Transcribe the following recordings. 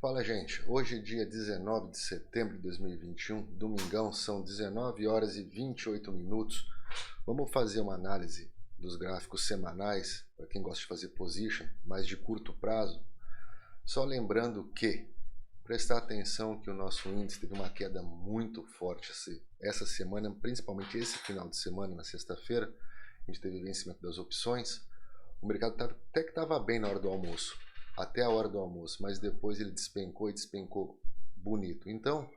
Fala, gente. Hoje é dia 19 de setembro de 2021, domingão, são 19 horas e 28 minutos. Vamos fazer uma análise dos gráficos semanais, para quem gosta de fazer position, mas de curto prazo. Só lembrando que prestar atenção que o nosso índice teve uma queda muito forte essa semana, principalmente esse final de semana, na sexta-feira. A gente teve vencimento das opções. O mercado até que estava bem na hora do almoço, até a hora do almoço, mas depois ele despencou e despencou bonito. Então,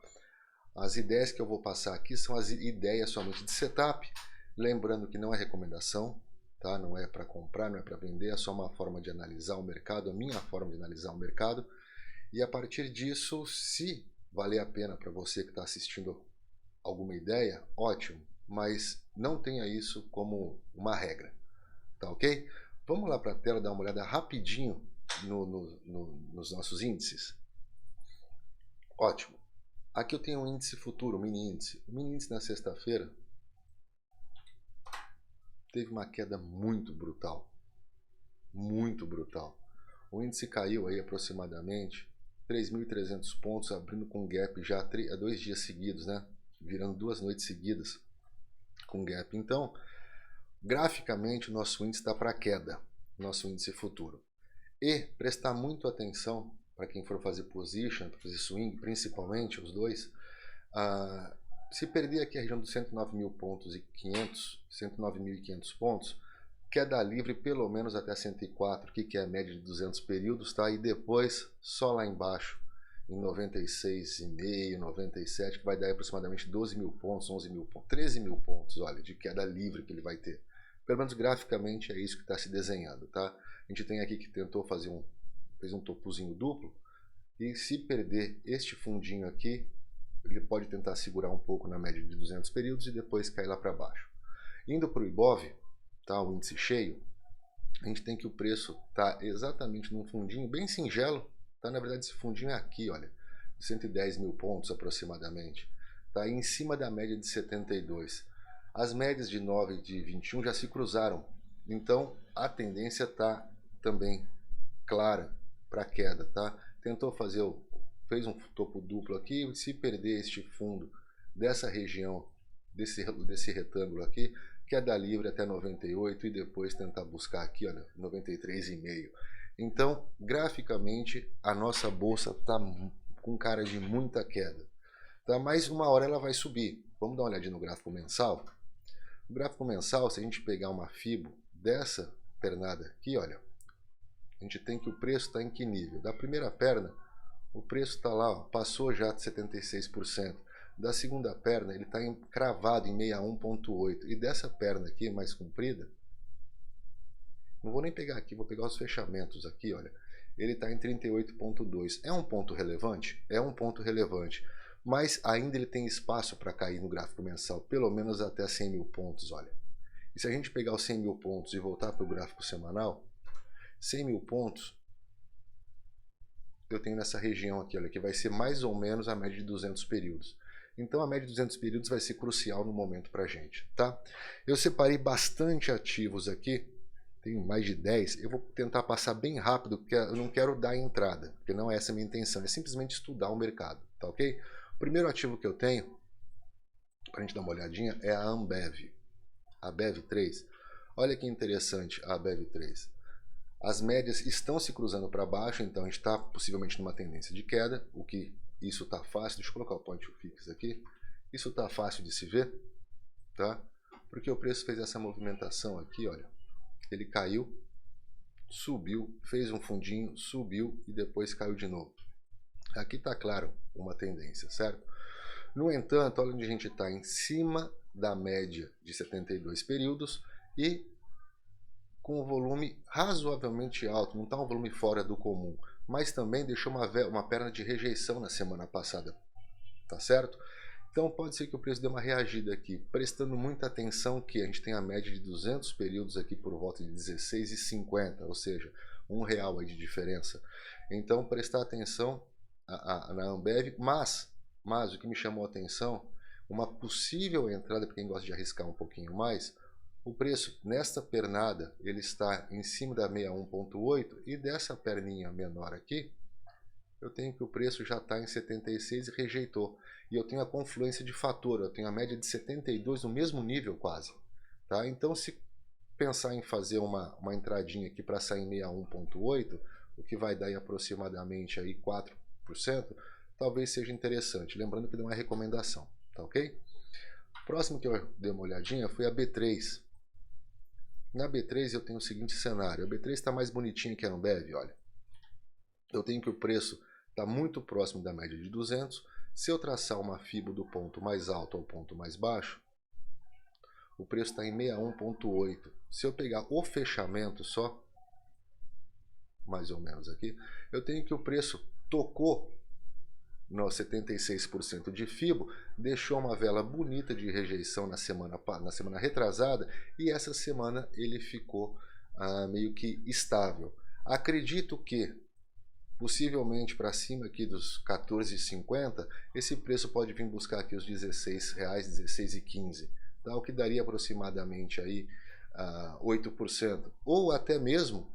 as ideias que eu vou passar aqui são as ideias somente de setup, lembrando que não é recomendação, tá? Não é para comprar, não é para vender, é só uma forma de analisar o mercado, a minha forma de analisar o mercado. E a partir disso, se valer a pena para você que está assistindo alguma ideia, ótimo, mas não tenha isso como uma regra, tá ok? Vamos lá para a tela dar uma olhada rapidinho nos nossos índices. Ótimo. Aqui eu tenho um índice futuro, um mini índice. O mini índice na sexta-feira teve uma queda muito brutal. Muito brutal. O índice caiu aí aproximadamente 3.300 pontos, abrindo com gap já há 2 dias seguidos, né? Virando 2 noites seguidas com gap. Então, graficamente, o nosso índice está para queda, nosso índice futuro. E prestar muito atenção, para quem for fazer position, para fazer swing, principalmente os dois, se perder aqui a região dos 109.000 pontos e 500, 109.500 pontos, queda livre pelo menos até 104, que é a média de 200 períodos, tá? E depois só lá embaixo, em 96,5, 97, que vai dar aproximadamente 12.000 pontos, 11.000 pontos, 13.000 pontos, olha, de queda livre que ele vai ter. Pelo menos graficamente é isso que está se desenhando, tá? A gente tem aqui que tentou fazer fez um topozinho duplo, e se perder este fundinho aqui, ele pode tentar segurar um pouco na média de 200 períodos e depois cair lá para baixo. Indo para o Ibov, tá, o índice cheio, a gente tem que o preço tá exatamente num fundinho bem singelo, tá? Na verdade esse fundinho é aqui, olha, 110.000 pontos aproximadamente, tá em cima da média de 72. As médias de 9 e de 21 já se cruzaram, então a tendência tá também clara para queda, tá? Tentou fez um topo duplo aqui, se perder este fundo dessa região, desse retângulo aqui, queda livre até 98 e depois tentar buscar aqui, olha, 93,5. Então, graficamente, a nossa bolsa está com cara de muita queda, tá? Mas uma hora ela vai subir. Vamos dar uma olhadinha no gráfico mensal. O gráfico mensal, se a gente pegar uma FIBO dessa pernada aqui, olha, a gente tem que o preço está em que nível? Da primeira perna, o preço está lá, ó, passou já de 76%. Da segunda perna, ele está cravado em 61,8. E dessa perna aqui, mais comprida, não vou nem pegar aqui, vou pegar os fechamentos aqui, olha. Ele está em 38,2. É um ponto relevante? É um ponto relevante. Mas ainda ele tem espaço para cair no gráfico mensal, pelo menos até 100.000 pontos, olha. E se a gente pegar os 100.000 pontos e voltar para o gráfico semanal, 100.000 pontos, eu tenho nessa região aqui, olha, que vai ser mais ou menos a média de 200 períodos. Então a média de 200 períodos vai ser crucial no momento para a gente, tá? Eu separei bastante ativos aqui, tenho mais de 10, eu vou tentar passar bem rápido, porque eu não quero dar entrada, porque não é essa a minha intenção, é simplesmente estudar o mercado, tá ok? O primeiro ativo que eu tenho, para a gente dar uma olhadinha, é a Ambev, a BEV3. Olha que interessante a BEV3. As médias estão se cruzando para baixo, então a gente está possivelmente numa tendência de queda, o que isso está fácil. Deixa eu colocar o point fix aqui. Isso está fácil de se ver, tá? Porque o preço fez essa movimentação aqui, olha. Ele caiu, subiu, fez um fundinho, subiu e depois caiu de novo. Aqui está claro uma tendência, certo? No entanto, olha onde a gente está, em cima da média de 72 períodos e com um volume razoavelmente alto, não está um volume fora do comum, mas também deixou uma perna de rejeição na semana passada, tá certo? Então pode ser que o preço dê uma reagida aqui, prestando muita atenção que a gente tem a média de 200 períodos aqui por volta de 16,50, ou seja, R$1 aí de diferença. Então prestar atenção na Ambev, mas o que me chamou a atenção, uma possível entrada para quem gosta de arriscar um pouquinho mais. O preço nesta pernada ele está em cima da 61,8 e dessa perninha menor aqui eu tenho que o preço já está em 76 e rejeitou. E eu tenho a confluência de fator, eu tenho a média de 72 no mesmo nível quase. Tá? Então, se pensar em fazer uma entradinha aqui para sair em 61.8, o que vai dar em aproximadamente aí 4%, talvez seja interessante. Lembrando que não é recomendação, tá ok? Próximo que eu dei uma olhadinha foi a B3. Na B3 eu tenho o seguinte cenário, a B3 está mais bonitinha que a Ambev, olha. Eu tenho que o preço está muito próximo da média de 200. Se eu traçar uma FIBO do ponto mais alto ao ponto mais baixo, o preço está em 61.8. Se eu pegar o fechamento só, mais ou menos aqui, eu tenho que o preço tocou no 76% de FIBO, deixou uma vela bonita de rejeição na semana retrasada e essa semana ele ficou meio que estável. Acredito que possivelmente para cima aqui dos 14,50, esse preço pode vir buscar aqui os R$16, R$16,15, tá? O que daria aproximadamente aí 8%, ou até mesmo,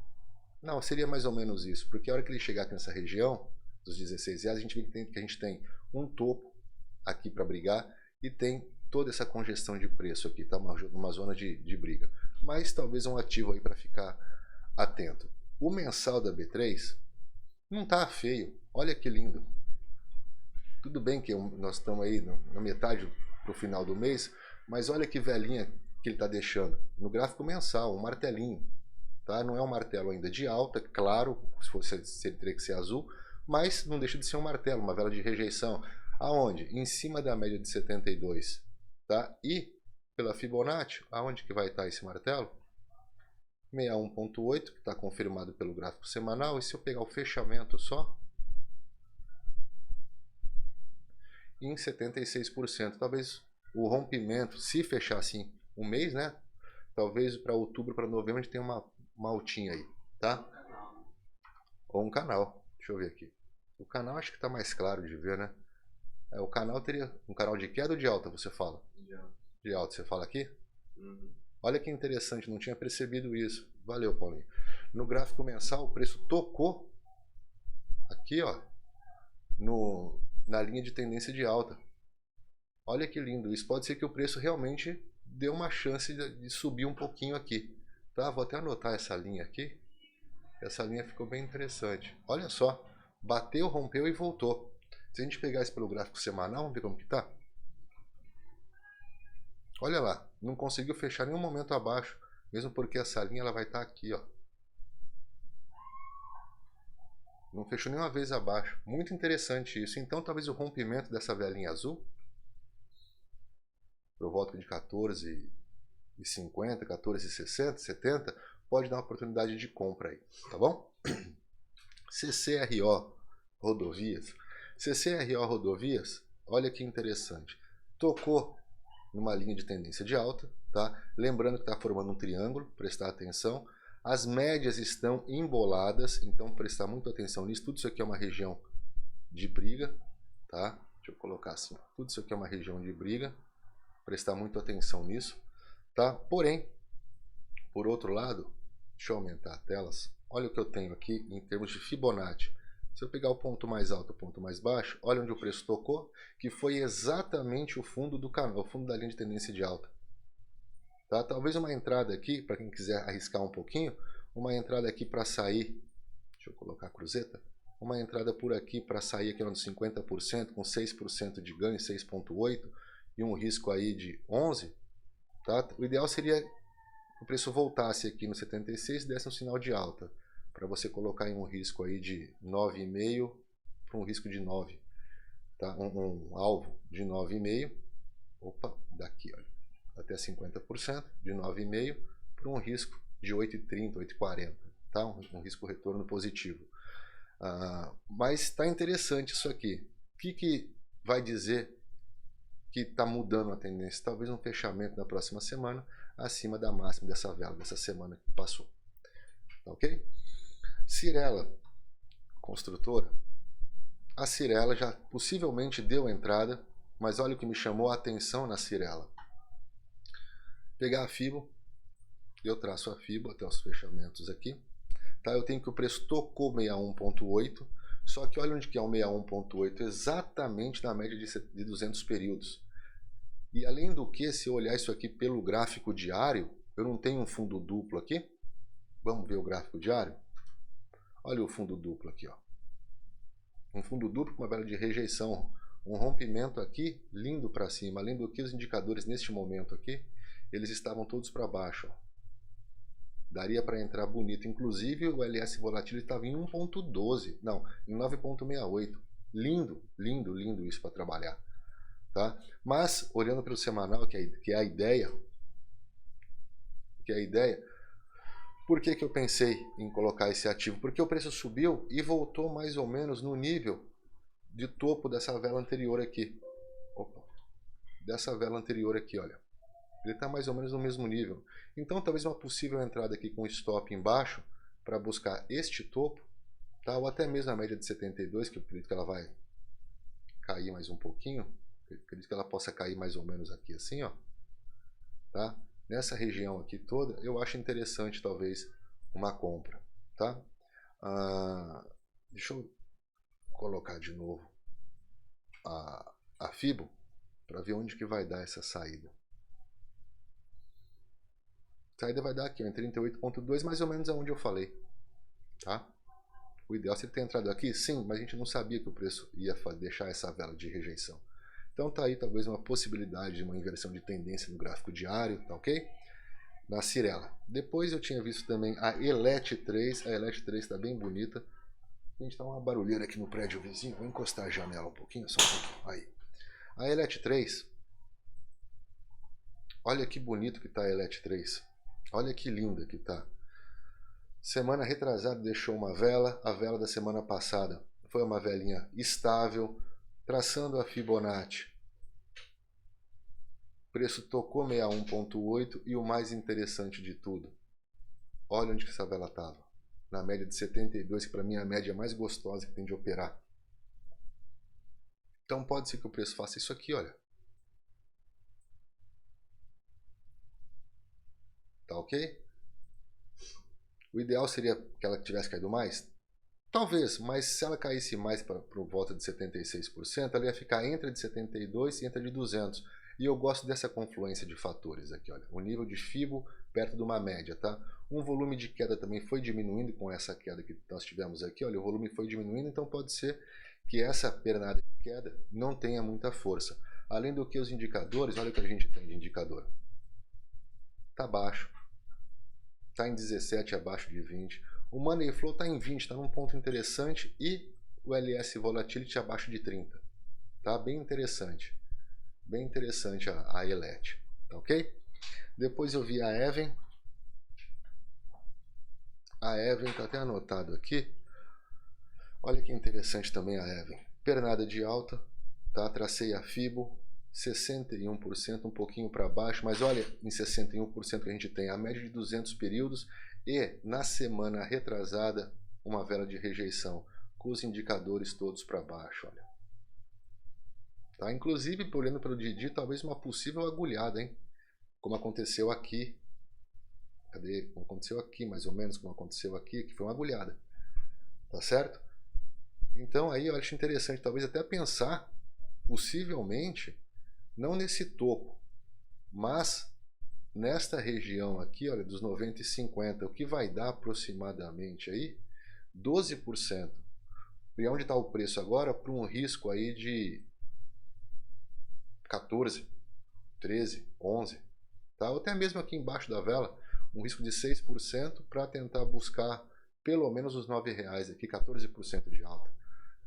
não, seria mais ou menos isso, porque a hora que ele chegar aqui nessa região dos R$16, a gente vê que a gente tem um topo aqui para brigar e tem toda essa congestão de preço aqui, tá? Uma zona de briga, mas talvez um ativo aí para ficar atento. O mensal da B3 não tá feio, olha que lindo. Tudo bem que nós estamos aí na metade pro final do mês, mas olha que velhinha que ele está deixando. No gráfico mensal, um martelinho. Tá? Não é um martelo ainda de alta, claro, se ele teria que ser azul, mas não deixa de ser um martelo, uma vela de rejeição. Aonde? Em cima da média de 72. Tá? E pela Fibonacci, aonde que vai estar esse martelo? 61.8, que está confirmado pelo gráfico semanal. E se eu pegar o fechamento só, em 76%, talvez o rompimento, se fechar assim um mês, né? Talvez para outubro, para novembro, a gente tenha uma altinha aí, tá? Ou um canal, deixa eu ver aqui. O canal acho que está mais claro de ver, né? O canal teria um canal de queda ou de alta, você fala? De alta, você fala aqui? Olha que interessante, não tinha percebido isso. Valeu, Paulinho. No gráfico mensal, o preço tocou aqui, ó, na linha de tendência de alta. Olha que lindo. Isso pode ser que o preço realmente dê uma chance de subir um pouquinho aqui. Tá? Vou até anotar essa linha aqui. Essa linha ficou bem interessante. Olha só. Bateu, rompeu e voltou. Se a gente pegar isso pelo gráfico semanal, vamos ver como que tá. Olha lá. Não conseguiu fechar nenhum momento abaixo. Mesmo porque essa linha ela vai estar aqui, ó. Não fechou nenhuma vez abaixo. Muito interessante isso. Então talvez o rompimento dessa velinha azul, por volta de 14,50, 14,60, 70, pode dar uma oportunidade de compra aí, tá bom? CCRO Rodovias. CCRO Rodovias, olha que interessante. Tocou numa linha de tendência de alta, tá? Lembrando que está formando um triângulo, prestar atenção. As médias estão emboladas, então prestar muita atenção nisso. Tudo isso aqui é uma região de briga, tá? Deixa eu colocar assim. Tudo isso aqui é uma região de briga. Prestar muita atenção nisso, tá? Porém, por outro lado, deixa eu aumentar as telas. Olha o que eu tenho aqui em termos de Fibonacci. Se eu pegar o ponto mais alto e o ponto mais baixo, olha onde o preço tocou, que foi exatamente o fundo do canal, o fundo da linha de tendência de alta. Tá? Talvez uma entrada aqui, para quem quiser arriscar um pouquinho, uma entrada aqui para sair, deixa eu colocar a cruzeta, uma entrada por aqui para sair aqui nos 50%, com 6% de ganho, 6,8%, e um risco aí de 11, tá? O ideal seria que o preço voltasse aqui no 76 e desse um sinal de alta, para você colocar em um risco aí de 9,5 para um risco de 9, tá? Um alvo de 9,5, opa, daqui, olha, até 50%, de 9,5 para um risco de 8,30, 8,40, tá? Um risco retorno positivo. Mas está interessante isso aqui. O que vai dizer que está mudando a tendência? Talvez um fechamento na próxima semana acima da máxima dessa vela, dessa semana que passou. Tá ok? Cirela, construtora. A Cirela já possivelmente deu entrada, mas olha o que me chamou a atenção na Cirela. Pegar a Fibo, eu traço a Fibo até os fechamentos aqui. Tá? Eu tenho que o preço tocou 61,8, Só que olha onde que é o 61.8, exatamente na média de 200 períodos. E além do que, se eu olhar isso aqui pelo gráfico diário, eu não tenho um fundo duplo aqui? Vamos ver o gráfico diário? Olha o fundo duplo aqui, ó. Um fundo duplo com uma vela de rejeição, um rompimento aqui, lindo para cima. Além do que, os indicadores neste momento aqui, eles estavam todos para baixo, ó. Daria para entrar bonito. Inclusive o LS Volatility estava em 1.12, não, em 9.68. Lindo, lindo, lindo isso para trabalhar, tá? Mas olhando pelo semanal, que é a ideia, por que eu pensei em colocar esse ativo? Porque o preço subiu e voltou mais ou menos no nível de topo dessa vela anterior aqui. Opa, dessa vela anterior aqui, olha. Ele está mais ou menos no mesmo nível. Então, talvez uma possível entrada aqui com stop embaixo para buscar este topo, tá? Ou até mesmo a média de 72, que eu acredito que ela vai cair mais um pouquinho. Eu acredito que ela possa cair mais ou menos aqui assim, ó. Tá? Nessa região aqui toda, eu acho interessante talvez uma compra, tá? Deixa eu colocar de novo a Fibo para ver onde que vai dar essa saída. A saída vai dar aqui, ó, em 38.2, mais ou menos aonde eu falei, tá? O ideal seria ter entrado aqui, sim, mas a gente não sabia que o preço ia deixar essa vela de rejeição. Então tá aí talvez uma possibilidade de uma inversão de tendência no gráfico diário, tá ok? Na Cirela. Depois eu tinha visto também a Elet 3, a Elet 3 está bem bonita. A gente tá uma barulheira aqui no prédio vizinho, vou encostar a janela um pouquinho, só um pouquinho, aí. A Elet 3, olha que bonito que tá a Elet 3, olha que linda que tá. Semana retrasada deixou uma vela, a vela da semana passada foi uma velinha estável, traçando a Fibonacci. O preço tocou 61.8 e o mais interessante de tudo, olha onde que essa vela estava. Na média de 72, que para mim é a média mais gostosa que tem de operar. Então pode ser que o preço faça isso aqui, olha. Tá ok? O ideal seria que ela tivesse caído mais? Talvez, mas se ela caísse mais para volta de 76%, ela ia ficar entre de 72 e entre de 200. E eu gosto dessa confluência de fatores aqui, olha. O nível de Fibo perto de uma média, tá? Um volume de queda também foi diminuindo com essa queda que nós tivemos aqui, olha. O volume foi diminuindo, então pode ser que essa pernada de queda não tenha muita força. Além do que os indicadores, olha o que a gente tem de indicador. Tá baixo. Tá em 17, abaixo de 20. O Money Flow está em 20, está num ponto interessante, e o LS Volatility abaixo de 30. Tá bem interessante. Bem interessante a Elet, tá ok? Depois eu vi a Even. A Even está até anotado aqui. Olha que interessante também a Even. Pernada de alta, tá? Tracei a Fibo, 61%, um pouquinho para baixo, mas olha em 61% que a gente tem a média de 200 períodos e na semana retrasada uma vela de rejeição com os indicadores todos para baixo, olha. Tá? Inclusive, olhando pelo Didi, talvez uma possível agulhada, hein? Como aconteceu aqui. Cadê? Como aconteceu aqui, mais ou menos, como aconteceu aqui, que foi uma agulhada. Tá certo? Então aí eu acho interessante, talvez até pensar, possivelmente, não nesse topo, mas nesta região aqui, olha, dos 90 e 50, o que vai dar aproximadamente aí 12%. E onde está o preço agora? Para um risco aí de 14, 13, 11, tá? Ou até mesmo aqui embaixo da vela, um risco de 6% para tentar buscar pelo menos os R$9 aqui, 14% de alta.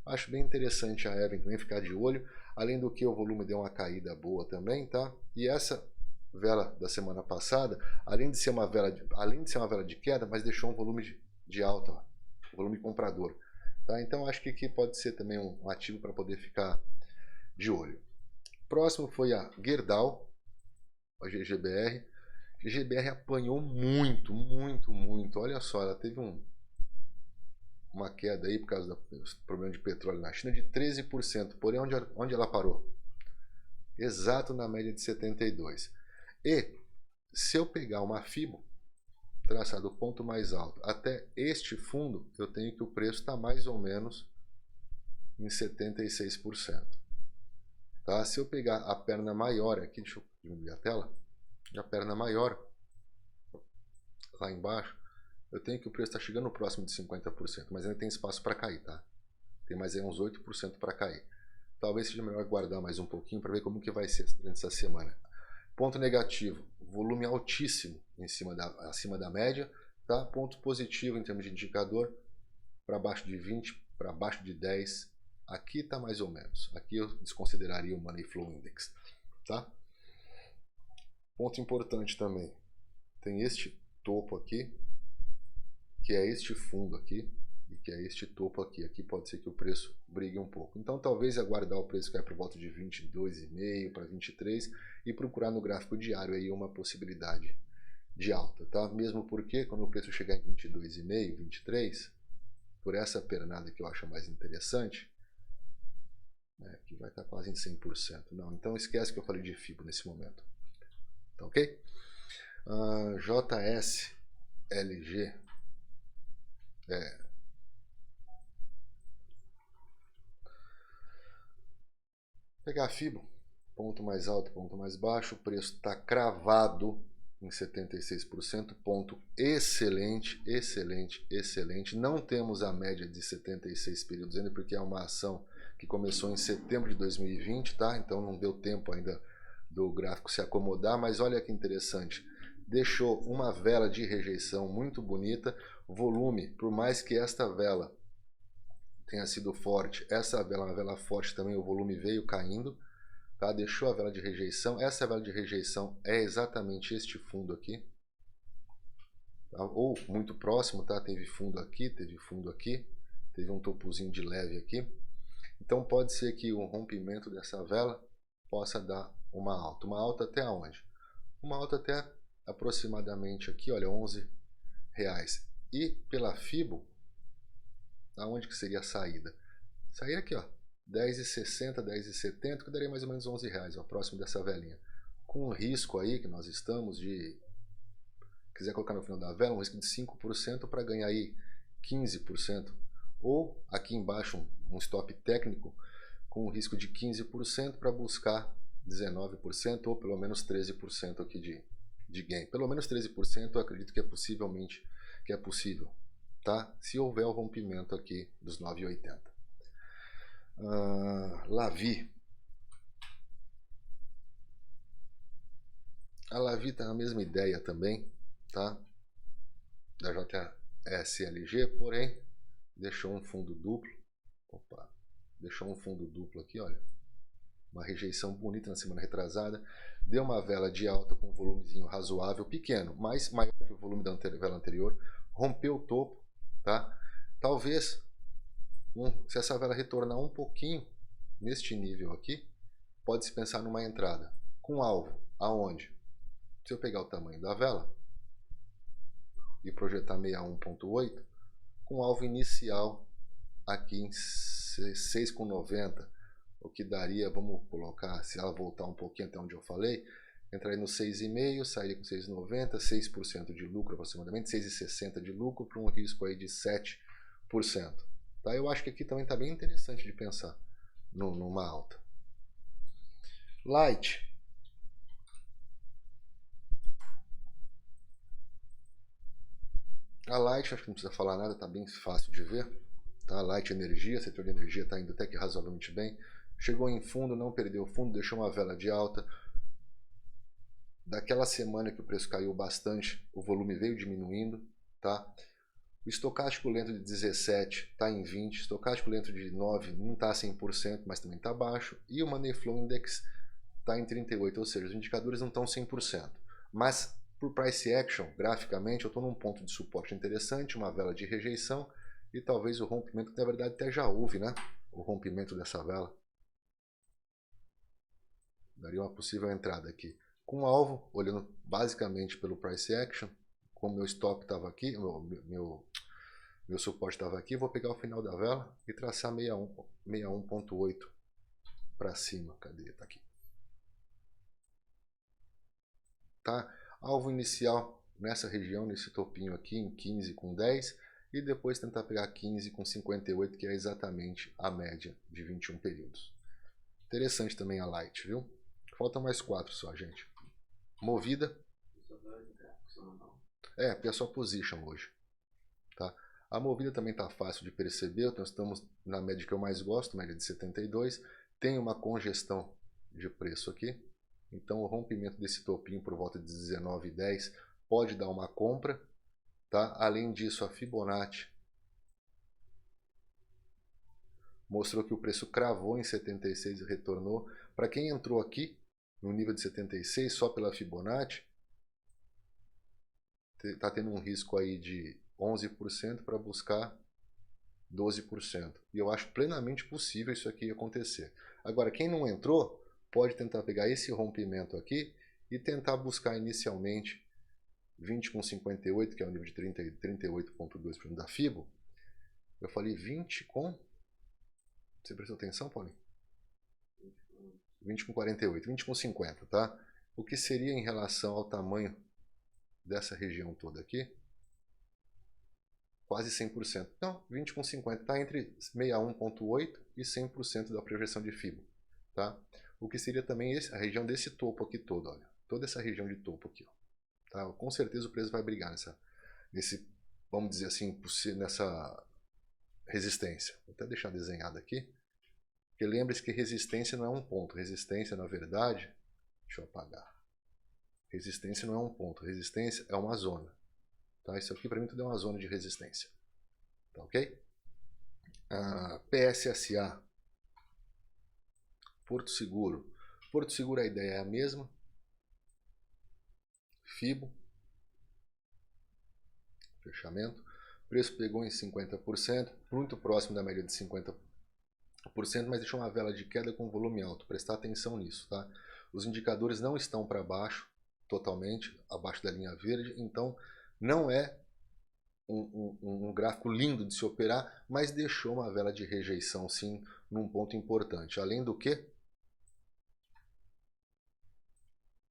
Acho bem interessante a Even também ficar de olho, além do que o volume deu uma caída boa também, tá? E essa vela da semana passada, além de ser uma vela de queda, mas deixou um volume de alta, um volume comprador, tá? Então acho que aqui pode ser também um ativo para poder ficar de olho. Próximo foi a Gerdau, a GGBR. A GGBR apanhou muito, muito, muito. Olha só, ela teve uma queda aí por causa do problema de petróleo na China de 13%. Porém, onde ela parou? Exato na média de 72. E se eu pegar uma Fibo, traçar do ponto mais alto até este fundo, eu tenho que o preço está mais ou menos em 76%. Tá? Se eu pegar a perna maior aqui, deixa eu diminuir a tela, a perna maior, lá embaixo, eu tenho que o preço está chegando próximo de 50%, mas ainda tem espaço para cair, tá? Tem mais aí uns 8% para cair. Talvez seja melhor guardar mais um pouquinho para ver como que vai ser durante essa semana. Ponto negativo, volume altíssimo acima da média, tá? Ponto positivo em termos de indicador, para baixo de 20, para baixo de 10, aqui está mais ou menos. Aqui eu desconsideraria o Money Flow Index, tá? Ponto importante também, tem este topo aqui, que é este fundo aqui, e que é este topo aqui. Aqui pode ser que o preço brigue um pouco. Então talvez aguardar o preço cair por volta de 22,5 para 23 e procurar no gráfico diário aí uma possibilidade de alta, tá? Mesmo porque quando o preço chegar em 22,5, 23, por essa pernada que eu acho mais interessante, né, que vai estar quase em 100%. Não, então esquece que eu falei de FIBO nesse momento. Tá ok? JSLG. Pegar a FIBO, ponto mais alto, ponto mais baixo, o preço está cravado em 76%, ponto excelente, excelente, excelente. Não temos a média de 76 períodos ainda, porque é uma ação que começou em setembro de 2020, tá? Então não deu tempo ainda do gráfico se acomodar, mas olha que interessante. Deixou uma vela de rejeição muito bonita, volume, por mais que esta vela tenha sido forte, essa vela é uma vela forte também, o volume veio caindo, tá? Deixou a vela de rejeição, essa vela de rejeição é exatamente este fundo aqui, tá? Ou muito próximo, tá? Teve fundo aqui, teve um topozinho de leve aqui, então pode ser que o rompimento dessa vela possa dar uma alta até onde? Uma alta até aproximadamente aqui, olha, R$11, e pela FIBO, aonde que seria a saída? Sair aqui, ó, 10,60, 10,70, que daria mais ou menos R$11, ó, próximo dessa velinha. Com um risco aí que nós estamos de, quiser colocar no final da vela, um risco de 5% para ganhar aí 15%. Ou aqui embaixo um stop técnico com um risco de 15% para buscar 19% ou pelo menos 13% aqui de gain. Pelo menos 13% eu acredito que é possível. Tá? Se houver o rompimento aqui dos 9,80. Lavi. A Lavi está na mesma ideia também, tá? Da JSLG, porém deixou um fundo duplo. Opa, deixou um fundo duplo aqui, olha. Uma rejeição bonita na semana retrasada. Deu uma vela de alta com um volumezinho razoável, pequeno, mas maior que o volume da vela anterior. Rompeu o topo. Tá? Talvez, se essa vela retornar um pouquinho neste nível aqui, pode-se pensar numa entrada com alvo aonde? Se eu pegar o tamanho da vela e projetar 61.8, com alvo inicial aqui em 6,90, o que daria, vamos colocar, se ela voltar um pouquinho até onde eu falei, entraria no 6,5, sairia com 6,90, 6% de lucro aproximadamente, 6,60 de lucro para um risco aí de 7%. Tá? Eu acho que aqui também está bem interessante de pensar numa alta. Light. A Light, acho que não precisa falar nada, está bem fácil de ver. Tá? Light Energia, setor de energia está indo até que razoavelmente bem. Chegou em fundo, não perdeu fundo, deixou uma vela de alta. Daquela semana que o preço caiu bastante, o volume veio diminuindo, tá? O estocástico lento de 17 está em 20, o estocástico lento de 9 não está 100%, mas também está baixo, e o Money Flow Index está em 38, ou seja, os indicadores não estão 100%. Mas por Price Action, graficamente, eu estou num ponto de suporte interessante, uma vela de rejeição, e talvez o rompimento, que na verdade até já houve, né? O rompimento dessa vela. Daria uma possível entrada aqui. Com alvo, olhando basicamente pelo Price Action, como meu stop estava aqui, meu suporte estava aqui, vou pegar o final da vela e traçar 61.8 para cima. Cadê? Tá aqui. Tá? Alvo inicial nessa região, nesse topinho aqui, em 15 com 10, e depois tentar pegar 15 com 58, que é exatamente a média de 21 períodos. Interessante também a Light, viu? Faltam mais 4 só, gente. Movida. Pessoal position hoje. Tá? A Movida também está fácil de perceber. Nós estamos na média que eu mais gosto, média de 72. Tem uma congestão de preço aqui. Então o rompimento desse topinho por volta de 19,10 pode dar uma compra. Tá? Além disso, a Fibonacci mostrou que o preço cravou em 76 e retornou. Para quem entrou aqui no nível de 76 só pela Fibonacci, está tendo um risco aí de 11% para buscar 12%. E eu acho plenamente possível isso aqui acontecer. Agora, quem não entrou, pode tentar pegar esse rompimento aqui e tentar buscar inicialmente 20,58, que é o nível de 38,2% da Fibo. Eu falei 20 com... Você prestou atenção, Paulinho? 20,48, 20,50, tá? O que seria em relação ao tamanho dessa região toda aqui? Quase 100%. Não, 20,50 está entre 61,8% e 100% da projeção de Fibo, tá? O que seria também a região desse topo aqui todo, olha. Toda essa região de topo aqui, ó. Tá? Com certeza o preço vai brigar nesse, vamos dizer assim, nessa resistência. Vou até deixar desenhado aqui. Porque lembre-se que resistência não é um ponto. Resistência, na verdade, deixa eu apagar. Resistência não é um ponto. Resistência é uma zona. Tá? Isso aqui para mim tudo é uma zona de resistência. Tá ok? PSSA. Porto Seguro. Porto Seguro a ideia é a mesma. Fibo. Fechamento. O preço pegou em 50%, muito próximo da média de 50%, mas deixou uma vela de queda com volume alto. Prestar atenção nisso, tá? Os indicadores não estão para baixo, totalmente, abaixo da linha verde, então não é um gráfico lindo de se operar, mas deixou uma vela de rejeição, sim, num ponto importante. Além do que,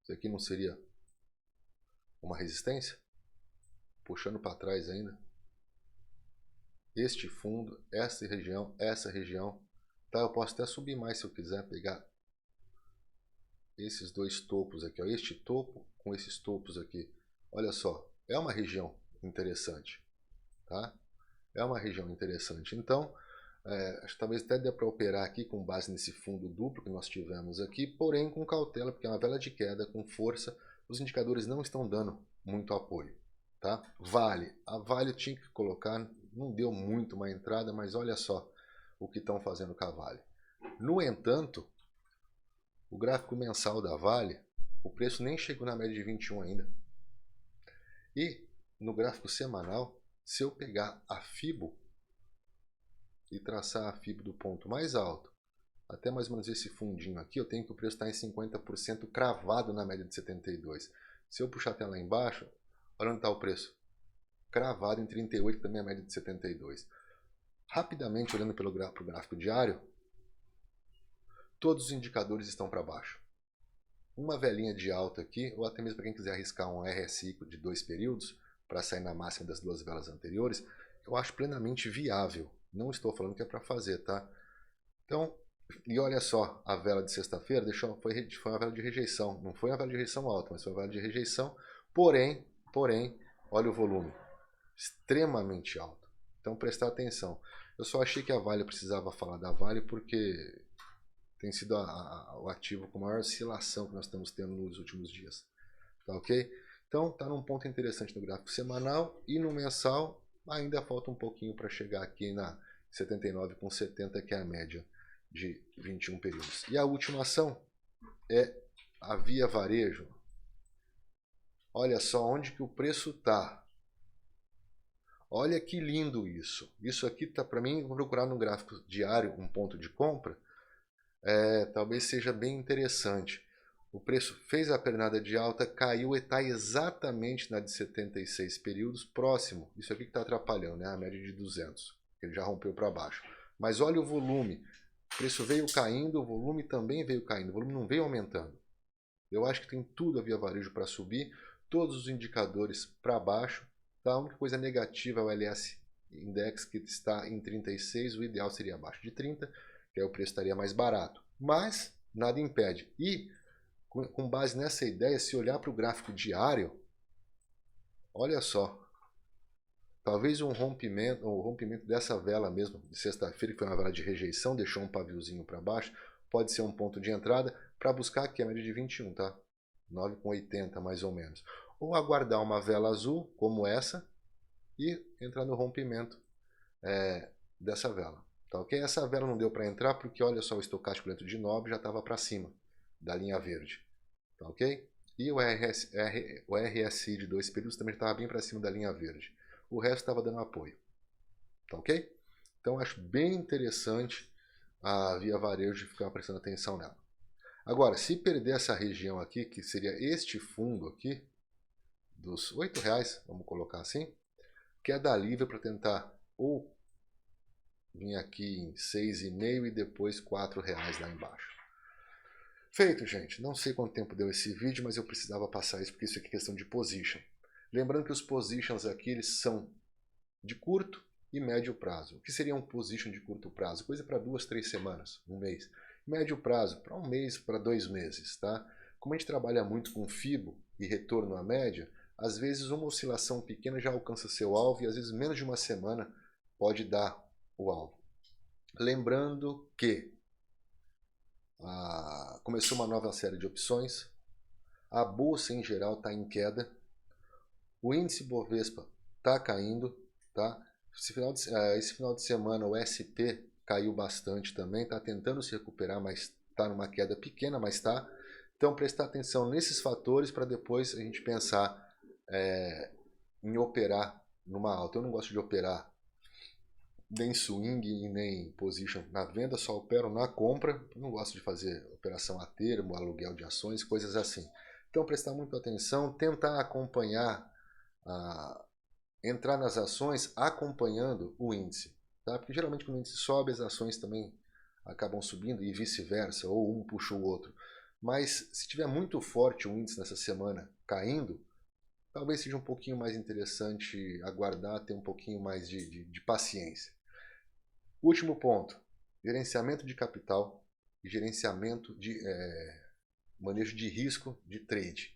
isso aqui não seria uma resistência? Puxando para trás ainda. Este fundo, essa região, tá? Eu posso até subir mais se eu quiser, pegar esses dois topos aqui, ó, este topo com esses topos aqui. Olha só, é uma região interessante, tá? É uma região interessante. Então, acho que talvez até dê para operar aqui com base nesse fundo duplo que nós tivemos aqui, porém com cautela, porque é uma vela de queda com força. Os indicadores não estão dando muito apoio, tá? Vale, a Vale eu tinha que colocar, não deu muito uma entrada, mas olha só o que estão fazendo com a Vale. No entanto, o gráfico mensal da Vale, o preço nem chegou na média de 21 ainda. E no gráfico semanal, se eu pegar a Fibo e traçar a Fibo do ponto mais alto, até mais ou menos esse fundinho aqui, eu tenho que o preço está em 50% cravado na média de 72. Se eu puxar até lá embaixo, olha onde está o preço. Cravado em 38, que também é a média de 72. Rapidamente, olhando pelo gráfico diário, todos os indicadores estão para baixo. Uma velinha de alta aqui, ou até mesmo para quem quiser arriscar um RSI de 2 períodos, para sair na máxima das 2 velas anteriores, eu acho plenamente viável. Não estou falando que é para fazer, tá? Então, e olha só, a vela de sexta-feira foi uma vela de rejeição. Não foi uma vela de rejeição alta, mas foi uma vela de rejeição. Porém, olha o volume. Extremamente alto. Então, prestar atenção. Eu só achei que a Vale precisava falar da Vale porque tem sido o ativo com maior oscilação que nós estamos tendo nos últimos dias. Tá ok? Então, está num ponto interessante no gráfico semanal e no mensal ainda falta um pouquinho para chegar aqui na 79,70, que é a média de 21 períodos. E a última ação é a Via Varejo. Olha só onde que o preço está. Olha que lindo isso. Isso aqui está, para mim, vou procurar no gráfico diário um ponto de compra. Talvez seja bem interessante. O preço fez a pernada de alta, caiu e está exatamente na de 76 períodos, próximo. Isso aqui que está atrapalhando, né? A média de 200. Ele já rompeu para baixo. Mas olha o volume. O preço veio caindo, o volume também veio caindo. O volume não veio aumentando. Eu acho que tem tudo a Via Varejo para subir. Todos os indicadores para baixo. Tá? A única coisa negativa é o LS, index que está em 36, o ideal seria abaixo de 30, que aí o preço estaria mais barato. Mas nada impede. E com base nessa ideia, se olhar para o gráfico diário, olha só, talvez o rompimento dessa vela mesmo, de sexta-feira, que foi uma vela de rejeição, deixou um paviozinho para baixo, pode ser um ponto de entrada para buscar aqui a média de 21, tá? 9,80 mais ou menos. Ou aguardar uma vela azul, como essa, e entrar no rompimento dessa vela. Tá ok? Essa vela não deu para entrar porque olha só, o estocástico dentro de 9 já estava para cima da linha verde. Tá ok? E o RSI de 2 períodos também estava bem para cima da linha verde. O resto estava dando apoio. Tá ok? Então acho bem interessante a Via Varejo ficar prestando atenção nela. Agora, se perder essa região aqui, que seria este fundo aqui, dos R$8, vamos colocar assim, queda livre para tentar ou vir aqui em 6,5 e depois R$4 lá embaixo. Feito, gente. Não sei quanto tempo deu esse vídeo, mas eu precisava passar isso porque isso aqui é questão de position. Lembrando que os positions aqui eles são de curto e médio prazo. O que seria um position de curto prazo? Coisa para 2, 3 semanas, um mês. Médio prazo, para um mês, para 2 meses. Tá? Como a gente trabalha muito com FIBO e retorno à média, às vezes uma oscilação pequena já alcança seu alvo e às vezes menos de uma semana pode dar o alvo. Lembrando que começou uma nova série de opções, a bolsa em geral está em queda, o índice Bovespa está caindo, tá? Esse final de semana o SP caiu bastante também, está tentando se recuperar, mas está numa queda pequena, mas está. Então prestar atenção nesses fatores para depois a gente pensar em operar numa alta. Eu não gosto de operar nem swing e nem position na venda, só opero na compra. Eu não gosto de fazer operação a termo, aluguel de ações, coisas assim. Então prestar muita atenção, tentar acompanhar, entrar nas ações acompanhando o índice. Tá? Porque geralmente quando o índice sobe, as ações também acabam subindo e vice-versa, ou um puxa o outro. Mas se tiver muito forte o índice nessa semana caindo, talvez seja um pouquinho mais interessante aguardar, ter um pouquinho mais de paciência. Último ponto, gerenciamento de capital e gerenciamento de manejo de risco de trade.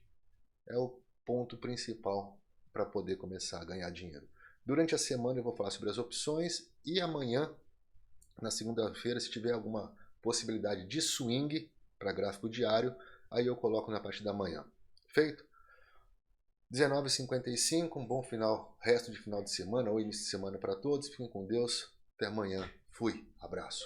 É o ponto principal para poder começar a ganhar dinheiro. Durante a semana eu vou falar sobre as opções e amanhã, na segunda-feira, se tiver alguma possibilidade de swing para gráfico diário, aí eu coloco na parte da manhã. Feito? 19h55, um bom resto de final de semana ou início de semana para todos. Fiquem com Deus. Até amanhã. Fui. Abraço.